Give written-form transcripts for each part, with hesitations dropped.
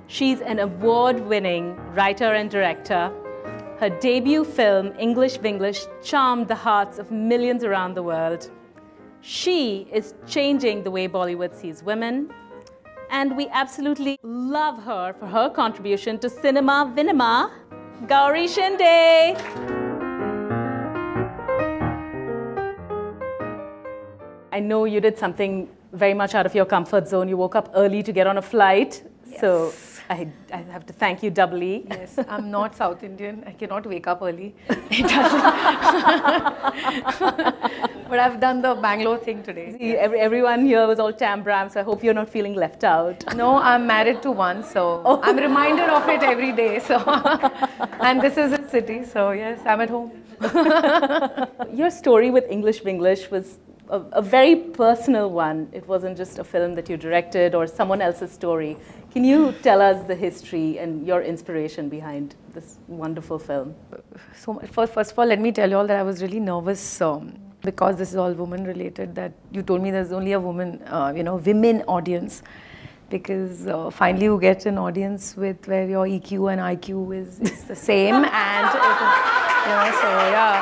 She's an award-winning writer and director. Her debut film, English Vinglish, charmed the hearts of millions around the world. She is changing the way Bollywood sees women, and we absolutely love her for her contribution to cinema vinema, Gauri Shinde. I know you did something very much out of your comfort zone. You woke up early to get on a flight. Yes. So I have to thank you doubly. Yes, I'm not South Indian. I cannot wake up early. It doesn't. But I've done the Bangalore thing today. See, everyone here was all tam-bram, so I hope you're not feeling left out. No, I'm married to one, so I'm reminded of it every day. So, and this is a city, so yes, I'm at home. Your story with English Vinglish was a very personal one. It wasn't just a film that you directed or someone else's story. Can you tell us the history and your inspiration behind this wonderful film? So, first of all, let me tell you all that I was really nervous because this is all woman related, that you told me there's only a woman, women audience. Because finally you get an audience with where your EQ and IQ is the same, and so yeah.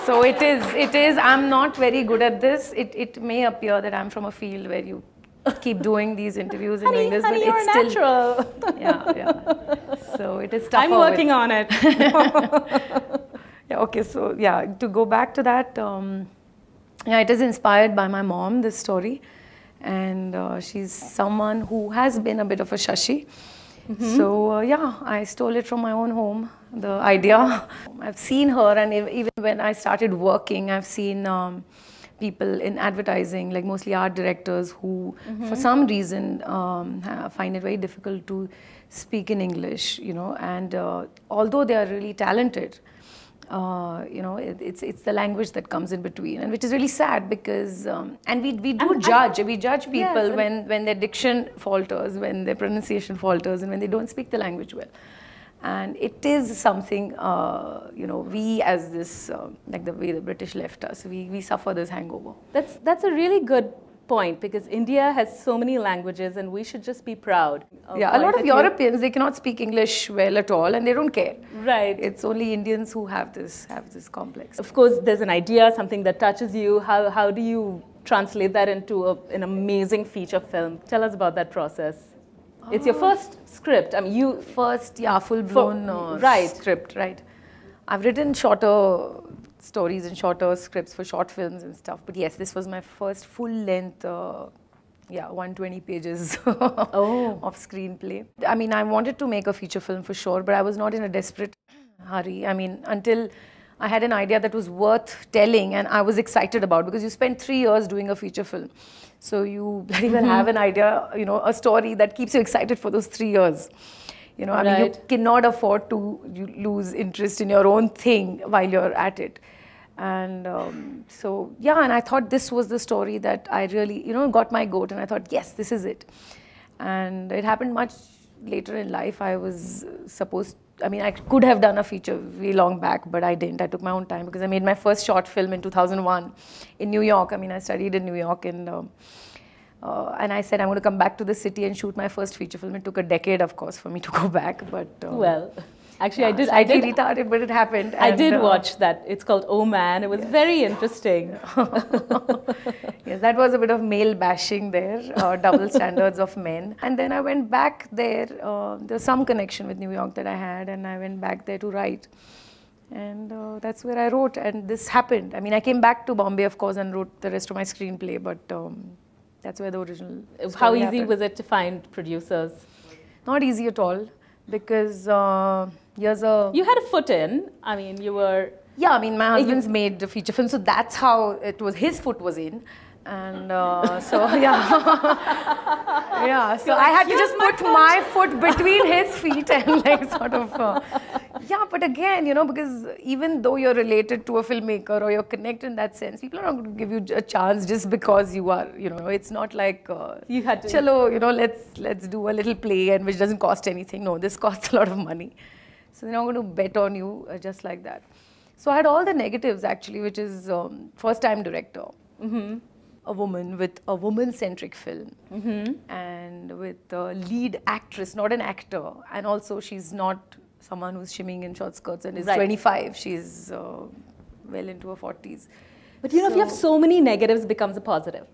So it is. I'm not very good at this. It may appear that I'm from a field where you keep doing these interviews and doing this, but it's still natural. Yeah. So it is tougher. I'm working on it. Yeah. Okay. So yeah, to go back to that, yeah, it is inspired by my mom, this story, and she's someone who has been a bit of a shashi. So yeah, I stole it from my own home, the idea. I've seen her, and even when I started working, I've seen people in advertising, like mostly art directors, who for some reason find it very difficult to speak in English, and although they are really talented, it's the language that comes in between, and which is really sad because and we judge people when their diction falters, when their pronunciation falters, and when they don't speak the language well. And it is something we as this like the way the British left us, we suffer this hangover. That's a really good point, because India has so many languages and we should just be proud. Yeah, a lot of Europeans, they cannot speak English well at all and they don't care. Right. It's only Indians who have this complex. Of course, there's an idea, something that touches you. How do you translate that into an amazing feature film? Tell us about that process. It's your first script. I mean, full-blown script, right? I've written shorter stories and shorter scripts for short films and stuff. But yes, this was my first full-length, 120 pages of screenplay. I mean, I wanted to make a feature film for sure, but I was not in a desperate hurry. I mean, until I had an idea that was worth telling and I was excited about, because you spend 3 years doing a feature film. So you bloody well have an idea, a story that keeps you excited for those 3 years. I mean, you cannot afford to lose interest in your own thing while you're at it. And so, yeah, and I thought this was the story that I really, got my goat, and I thought, yes, this is it. And it happened much later in life. I could have done a feature way long back, but I didn't. I took my own time because I made my first short film in 2001 in New York. I mean, I studied in New York, and I said, I'm going to come back to the city and shoot my first feature film. It took a decade, of course, for me to go back, but... well, actually, yeah, I did retarded, but it happened. I did watch that. It's called Oh Man. It was very interesting. Yes, that was a bit of male bashing there, double standards of men. And then I went back there. There's some connection with New York that I had, and I went back there to write. And that's where I wrote, and this happened. I mean, I came back to Bombay, of course, and wrote the rest of my screenplay, but that's where the original How easy happened. was it to find producers? Not easy at all, because You had a foot in. I mean, you were... Yeah, I mean, my husband's made a feature film, so that's how it was. His foot was in. And so, yeah. Yeah, so I had to just put my foot between his feet and like sort of... yeah, but again, because even though you're related to a filmmaker or you're connected in that sense, people are not going to give you a chance just because you are, it's not like... you had to... Chalo, let's do a little play, and which doesn't cost anything. No, this costs a lot of money. So they're not going to bet on you just like that. So I had all the negatives actually, which is first-time director. a woman with a woman-centric film, and with a lead actress, not an actor, and also she's not someone who's shimmying in short skirts and is 25. She's well into her 40s. But you know, if you have so many negatives, it becomes a positive.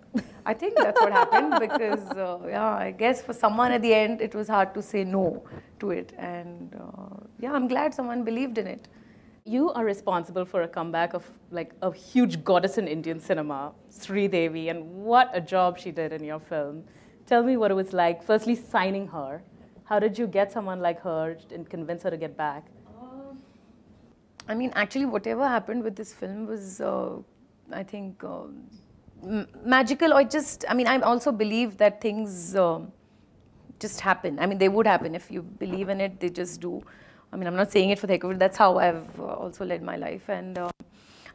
I think that's what happened because, yeah, I guess for someone at the end, it was hard to say no to it. And yeah, I'm glad someone believed in it. You are responsible for a comeback of like a huge goddess in Indian cinema, Sridevi, and what a job she did in your film. Tell me what it was like, firstly signing her. How did you get someone like her and convince her to get back? I mean, actually, whatever happened with this film was, I think, magical, or just, I mean, I also believe that things just happen. I mean, they would happen. If you believe in it, they just do. I mean, I'm not saying it for the heck of it. That's how I've also led my life. And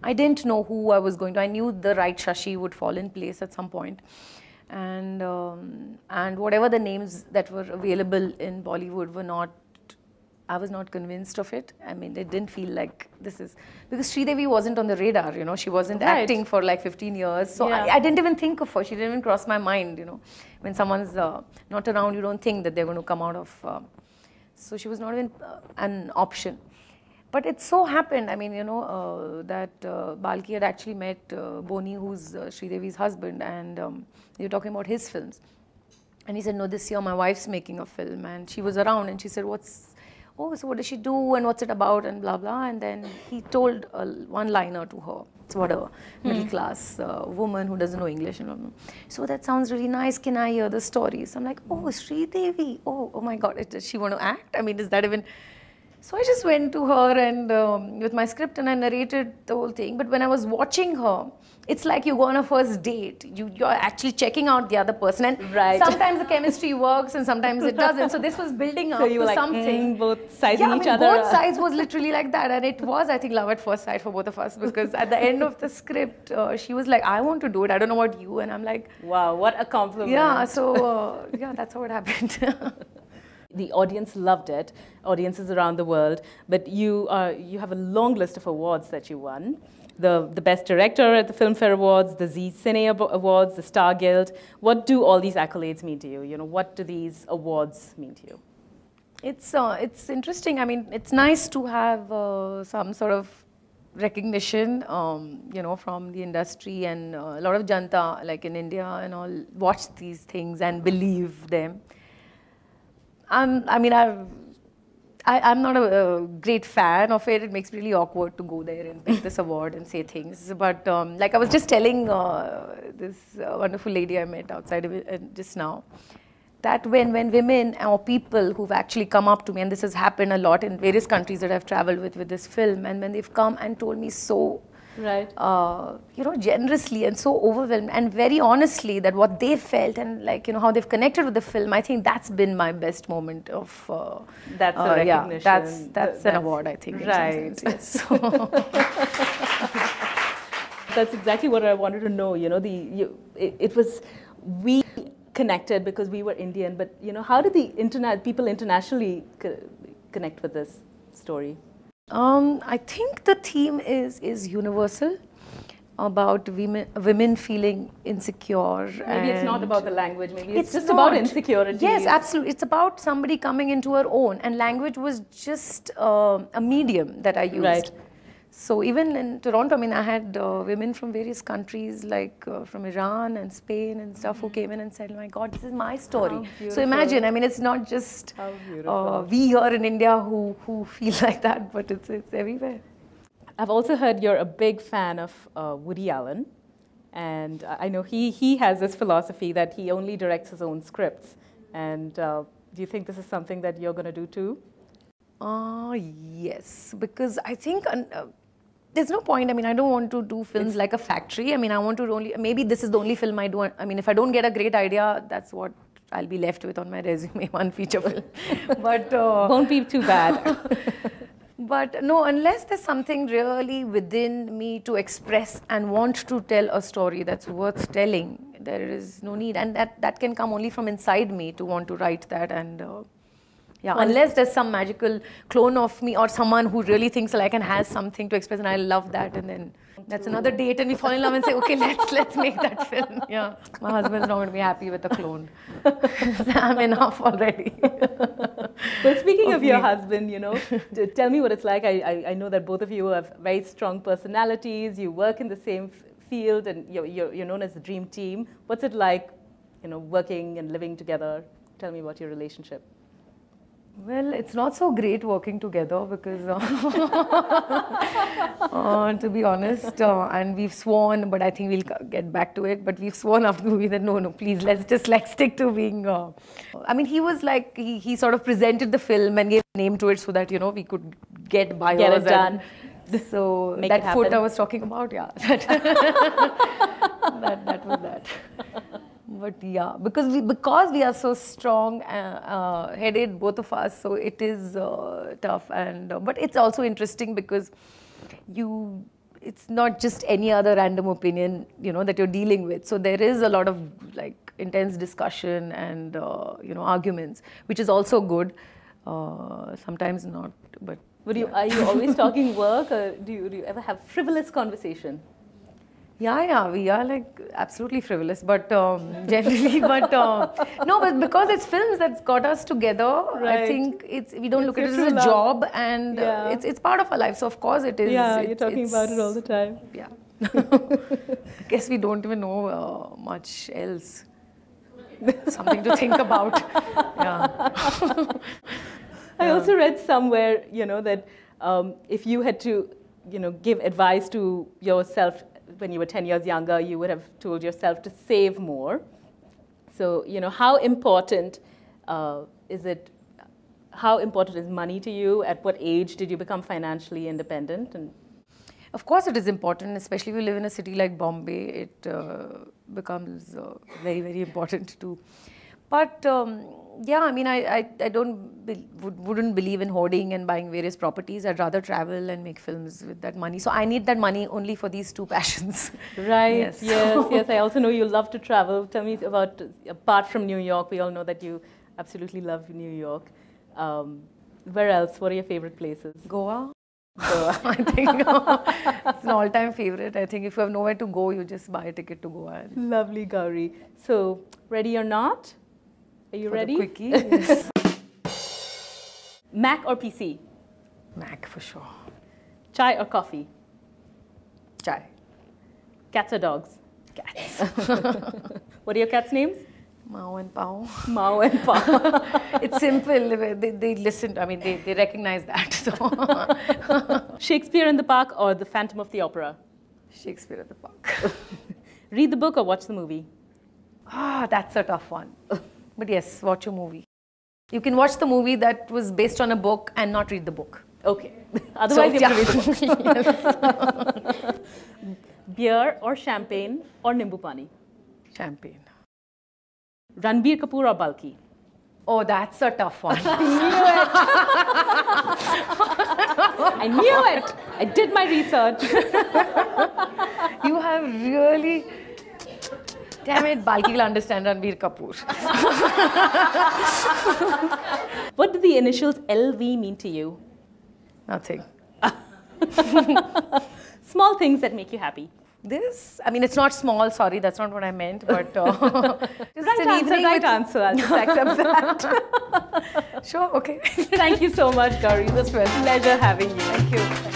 I didn't know who I was going to. I knew the right Shashi would fall in place at some point. And whatever the names that were available in Bollywood were not, I was not convinced of it. I mean, it didn't feel like this is, because Sridevi wasn't on the radar, you know, she wasn't acting for like 15 years. So I didn't even think of her. She didn't even cross my mind, you know. When someone's not around, you don't think that they're going to come out of, so she was not even an option. But it so happened, I mean, you know, that Balki had actually met Boni, who's Sridevi's husband, and they were talking about his films. And he said, no, this year my wife's making a film. And she was around and she said, oh, so what does she do and what's it about and blah, blah. And then he told a one-liner to her. It's what a middle-class woman who doesn't know English. And so that sounds really nice. Can I hear the story? So I'm like, oh, Sridevi. Oh my God, does she want to act? I mean, is that even... So I just went to her and with my script and I narrated the whole thing. But when I was watching her, it's like you go on a first date. You're actually checking out the other person. And sometimes the chemistry works and sometimes it doesn't. So this was building up to something. Both sizing each other. Both sides was literally like that. And it was, I think, love at first sight for both of us. Because at the end of the script, she was like, I want to do it. I don't know about you. And I'm like... Wow, what a compliment. Yeah, so yeah, that's how it happened. The audience loved it, audiences around the world, but you have a long list of awards that you won. The Best Director at the Filmfare Awards, the Zee Cine Awards, the Star Guild. What do all these accolades mean to you? You know, what do these awards mean to you? It's interesting. I mean, it's nice to have some sort of recognition, you know, from the industry, and a lot of janta, like in India and all, watch these things and believe them. I mean, I'm not a great fan of it. It makes me really awkward to go there and pick this award and say things. But like I was just telling this wonderful lady I met outside of it, just now, that when women or people who've actually come up to me, and this has happened a lot in various countries that I've traveled with this film, and when they've come and told me so, you know, generously and so overwhelmed and very honestly that what they felt and like, you know, how they've connected with the film, I think that's been my best moment of... that's a recognition. Yeah, that's an award, I think. Right. Yes. That's exactly what I wanted to know. You know, it was, we connected because we were Indian, but you know, how did the people internationally connect with this story? I think the theme is universal, about women feeling insecure. Maybe it's not about the language, maybe it's just about insecurity. Yes, absolutely. It's about somebody coming into her own, and language was just a medium that I used. Right. So even in Toronto, I mean, I had women from various countries, like from Iran and Spain and stuff, who came in and said, oh my God, this is my story. So imagine, I mean, it's not just we here in India who feel like that, but it's everywhere. I've also heard you're a big fan of Woody Allen. And I know he has this philosophy that he only directs his own scripts. And do you think this is something that you're going to do too? Yes, because I think there's no point. I mean, I don't want to do films like a factory. I mean, I want to maybe this is the only film I do. I mean, if I don't get a great idea, that's what I'll be left with on my resume, one feature film. But won't be too bad. But no, unless there's something really within me to express and want to tell a story that's worth telling, there is no need. And that can come only from inside me to want to write that. And Yeah, unless there's some magical clone of me or someone who really thinks like and has something to express, and I love that, and then that's another date, and we fall in love and say, okay, let's make that film. Yeah, my husband's not going to be happy with a clone. I'm enough already. Well, speaking of your husband, you know, tell me what it's like. I know that both of you have very strong personalities. You work in the same field, and you're known as the dream team. What's it like, you know, working and living together? Tell me about your relationship. Well, it's not so great working together because, to be honest, and we've sworn, but I think we'll get back to it, but we've sworn after the movie that no, please, let's just like stick to being, I mean, he was like, he sort of presented the film and gave a name to it so that, you know, we could get bios. Get it done. So that foot I was talking about, yeah, that was that. But yeah, because we are so strong headed, both of us, so it is tough. And but it's also interesting because it's not just any other random opinion, you know, that you're dealing with. So there is a lot of like intense discussion and you know, arguments, which is also good. Sometimes not, but. Are you always talking work, or do you ever have frivolous conversation? Yeah, we are like absolutely frivolous, but generally, but no, but because it's films that's got us together, right. I think we don't look at it as a job, and it's part of our life. So of course it is. Yeah, you're talking about it all the time. Yeah. I guess we don't even know much else. Something to think about. Yeah. I also read somewhere, you know, that if you had to, you know, give advice to yourself when you were 10 years younger, you would have told yourself to save more. So, you know, how important is money to you? At what age did you become financially independent? And of course it is important, especially if you live in a city like Bombay, it becomes very, very important too. But yeah, I mean, I wouldn't believe in hoarding and buying various properties. I'd rather travel and make films with that money. So I need that money only for these two passions. Right. Yes. I also know you love to travel. Tell me about, apart from New York, we all know that you absolutely love New York. Where else? What are your favorite places? Goa. I think it's an all-time favorite. I think if you have nowhere to go, you just buy a ticket to Goa. Lovely, Gauri. So, ready or not? Are you ready? For the quickie, yes. Mac or PC? Mac for sure. Chai or coffee? Chai. Cats or dogs? Cats. What are your cats' names? Mao and Pao. Mao and Pao. It's simple. They listen. I mean, they recognize that. So. Shakespeare in the Park or The Phantom of the Opera? Shakespeare in the Park. Read the book or watch the movie? That's a tough one. But yes, watch a movie. You can watch the movie that was based on a book and not read the book. Okay. Otherwise, you have to read the book. Beer or champagne or nimbu pani? Champagne. Ranbir Kapoor or Balki? Oh, that's a tough one. I knew it. I did my research. You have really... Damn it, Balki will understand Ranbir Kapoor. What do the initials LV mean to you? Nothing. Small things that make you happy. I mean, it's not small, sorry, that's not what I meant, but just right answer, I'll just accept that. Sure, okay. Thank you so much, Gauri. It was a pleasure having you. Thank you.